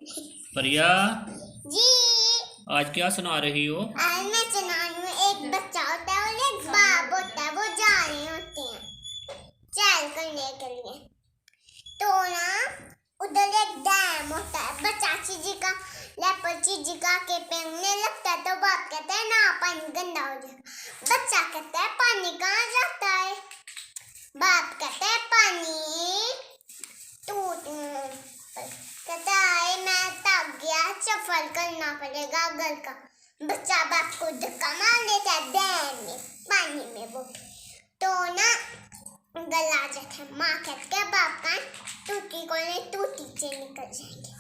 प्रिया, जी। आज क्या सुना रही हो? आज मैं सुना रही हूँ, एक बच्चा होता है और एक बाप होता है, वो जा रहे होते हैं चैल करने के लिए। तो ना उधर एक डैम होता है, बच्चा चीजिका लेपर चीजिका के पेंगने लगता है, तो बाप कहता है ना पानी गंदा हो जाएगा। बच्चा कहता है पानी कहाँ जाता है? बाप कहता है पानी कहता है मैं थक गया, सफर करना पड़ेगा घर का। बच्चा बाप को धक्का मार देता है डैम में, पानी में वो। तो ना गला जाता है, माँ कहती है बाप का टूटी को नहीं, टूटी से निकल जाएंगे।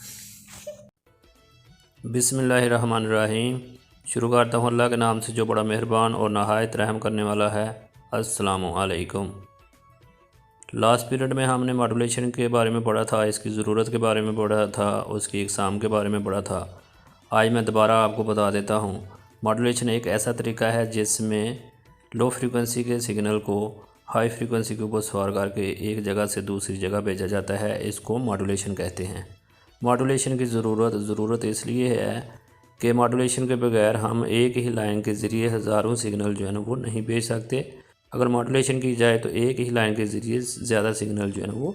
बिस्मिल्लाहिर्रहमानिर्रहीम। शुरू करता हूँ अल्लाह के नाम से जो बड़ा मेहरबान और नहायत रहम करने वाला है। अस्सलामु अलैकुम। लास्ट पीरियड में हमने मॉड्यूलेशन के बारे में पढ़ा था, इसकी ज़रूरत के बारे में पढ़ा था, उसकी एग्ज़ाम के बारे में पढ़ा था। आज मैं दोबारा आपको बता देता हूँ। मॉड्यूलेशन एक ऐसा तरीका है जिसमें लो फ्रीक्वेंसी के सिग्नल को हाई फ्रीक्वेंसी के ऊपर सवार करके एक जगह से दूसरी जगह भेजा जाता है। इसको मॉड्यूलेशन कहते हैं। मॉड्यूलेशन की ज़रूरत इसलिए है कि मॉड्यूलेशन के बगैर हम एक ही लाइन के ज़रिए हज़ारों सिग्नल जो है ना वो नहीं भेज सकते। अगर मॉड्यूलेशन की जाए तो एक ही लाइन के ज़रिए ज़्यादा सिग्नल जो है ना वो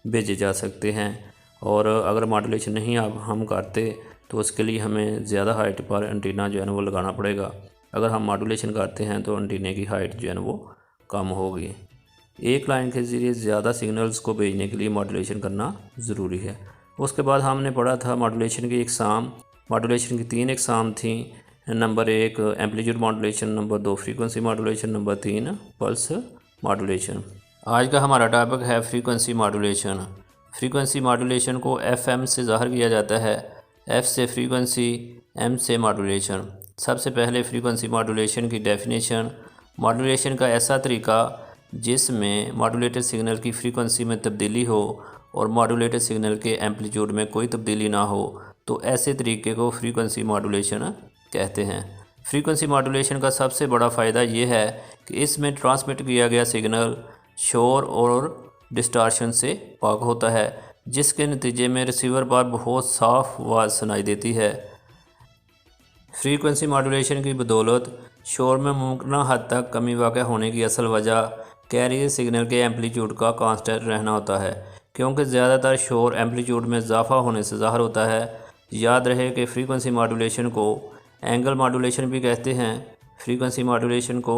भेजे जा सकते हैं। और अगर मॉड्यूलेशन नहीं हम करते तो उसके लिए हमें ज़्यादा हाइट पर एंटीना जो है ना वो लगाना पड़ेगा। अगर हम मॉड्यूलेशन करते हैं तो एंटीने की हाइट जो है ना वो कम होगी। एक लाइन के ज़रिए ज़्यादा सिग्नल्स को भेजने के लिए मॉड्यूलेशन करना ज़रूरी है। उसके बाद हमने पढ़ा था मॉड्यूलेशन की एग्ज़ाम। मॉड्यूलेशन की 3 एग्ज़ाम थी। Number 1 amplitude modulation, number 2 frequency modulation, number 3 pulse modulation. आज का हमारा टॉपिक है फ्रीक्वेंसी मॉड्यूलेशन। फ्रीक्वेंसी मॉड्यूलेशन को FM से ज़ाहिर किया जाता है। F से फ्रीक्वेंसी, M से मॉड्यूलेशन। सबसे पहले फ्रीक्वेंसी मॉड्यूलेशन की डेफिनेशन। मॉड्यूलेशन का ऐसा तरीका जिसमें मॉड्यूलेटेड सिग्नल की फ्रीक्वेंसी में तब्दीली हो और मॉड्यूलेटेड सिग्नल के एम्पलीट्यूड में कोई तब्दीली ना हो, तो ऐसे तरीके को फ्रीक्वेंसी मॉड्यूलेशन कहते हैं। फ्रीक्वेंसी मॉड्यूलेशन का सबसे बड़ा फ़ायदा ये है कि इसमें ट्रांसमिट किया गया सिग्नल शोर और डिस्टॉर्शन से पाक होता है, जिसके नतीजे में रिसीवर पर बहुत साफ आवाज़ सुनाई देती है। फ्रीक्वेंसी मॉड्यूलेशन की बदौलत शोर में मुमकिन हद तक कमी वाक़ होने की असल वजह कैरियर सिग्नल के एम्पलीट्यूड का कांस्टेंट रहना होता है, क्योंकि ज़्यादातर शोर एम्पलीट्यूड में इजाफा होने से ज़ाहिर होता है। याद रहे कि फ्रीक्वेंसी मॉड्यूलेशन को एंगल मॉड्यूलेशन भी कहते हैं। फ्रीक्वेंसी मॉड्यूलेशन को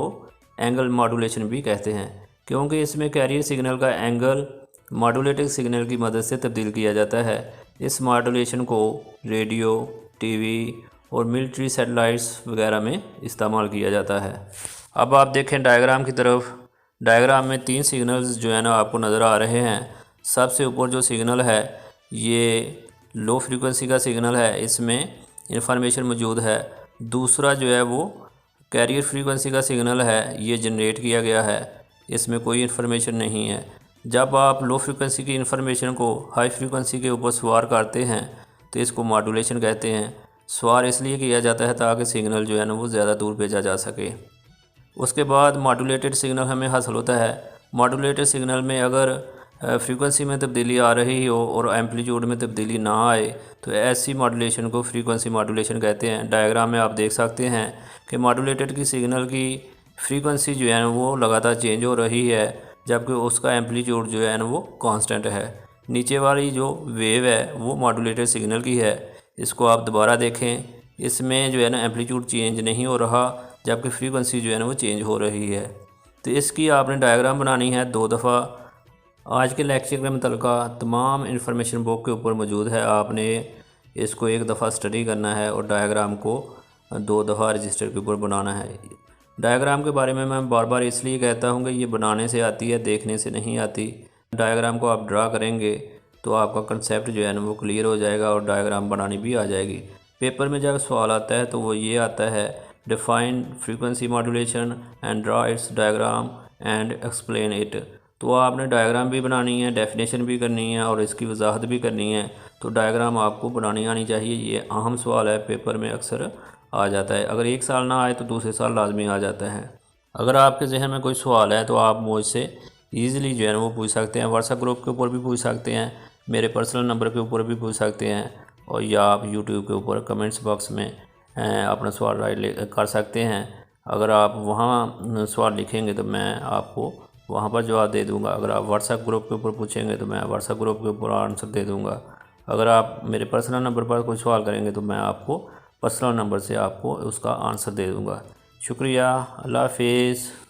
एंगल मॉड्यूलेशन भी कहते हैं, क्योंकि इसमें कैरियर सिग्नल का एंगल मॉड्यूलेटेड सिग्नल की मदद से तब्दील किया जाता है। इस मॉड्यूलेशन को रेडियो, टीवी और मिलिट्री सैटेलाइट्स वगैरह में इस्तेमाल किया जाता है। अब आप देखें डायग्राम की तरफ। डायग्राम में 3 सिग्नल्स जो है ना आपको नज़र आ रहे हैं। सबसे ऊपर जो सिग्नल है ये लो फ्रीक्वेंसी का सिग्नल है, इसमें इंफॉर्मेशन मौजूद है। दूसरा जो है वो कैरियर फ्रीक्वेंसी का सिग्नल है, ये जनरेट किया गया है, इसमें कोई इन्फॉर्मेशन नहीं है। जब आप लो फ्रीक्वेंसी की इन्फॉर्मेशन को हाई फ्रीक्वेंसी के ऊपर सवार करते हैं तो इसको मॉड्यूलेशन कहते हैं। सवार इसलिए किया जाता है ताकि सिग्नल जो है ना वो ज़्यादा दूर भेजा जा सके। उसके बाद मॉड्यूलेटेड सिग्नल हमें हासिल होता है। मॉड्यूलेटेड सिग्नल में अगर फ्रीक्वेंसी में तब्दीली आ रही हो और एम्पलीट्यूड में तब्दीली ना आए तो ऐसी मॉड्यूलेशन को फ्रीक्वेंसी मॉड्यूलेशन कहते हैं। डायग्राम में आप देख सकते हैं कि मॉड्यूलेटेड की सिग्नल की फ्रीक्वेंसी जो है ना वो लगातार चेंज हो रही है, जबकि उसका एम्पलीट्यूड जो है ना वो कांस्टेंट है। नीचे वाली जो वेव है वो मॉड्यूलेटेड सिग्नल की है। इसको आप दोबारा देखें, इसमें जो है ना एम्पलीट्यूड चेंज नहीं हो रहा, जबकि फ्रीक्वेंसी जो है ना वो चेंज हो रही है। तो इसकी आपने डायग्राम बनानी है 2 दफ़ा। आज के लेक्चर के मुतल्लिक़ तमाम इन्फॉर्मेशन बुक के ऊपर मौजूद है। आपने इसको 1 दफ़ा स्टडी करना है और डायग्राम को 2 दफ़ा रजिस्टर के ऊपर बनाना है। डायग्राम के बारे में मैं बार बार इसलिए कहता हूँ कि ये बनाने से आती है, देखने से नहीं आती। डायग्राम को आप ड्रा करेंगे तो आपका कंसेप्ट जो है ना वो क्लियर हो जाएगा और डायग्राम बनानी भी आ जाएगी। पेपर में जब सवाल आता है तो वो ये आता है, define frequency modulation and draw it's diagram and explain it. तो आपने डायग्राम भी बनानी है, डेफिनेशन भी करनी है और इसकी वजाहत भी करनी है। तो डायग्राम आपको बनानी आनी चाहिए। ये अहम सवाल है, पेपर में अक्सर आ जाता है। अगर एक साल ना आए तो दूसरे साल लाजमी आ जाता है। अगर आपके जहन में कोई सवाल है तो आप मुझसे ईज़िली जो है ना वो पूछ सकते हैं। व्हाट्सएप ग्रुप के ऊपर भी पूछ सकते हैं, मेरे पर्सनल नंबर के ऊपर भी पूछ सकते हैं। और या आप यूट्यूब के ऊपर कमेंट्स बॉक्स में अपना सवाल राइट कर सकते हैं। अगर आप वहाँ सवाल लिखेंगे तो मैं आपको वहाँ पर जवाब दे दूँगा। अगर आप व्हाट्सएप ग्रुप के ऊपर पूछेंगे तो मैं व्हाट्सएप ग्रुप के ऊपर आंसर दे दूँगा। अगर आप मेरे पर्सनल नंबर पर कोई सवाल करेंगे तो मैं आपको पर्सनल नंबर से आपको उसका आंसर दे दूँगा। शुक्रिया, अल्लाह हाफिज़।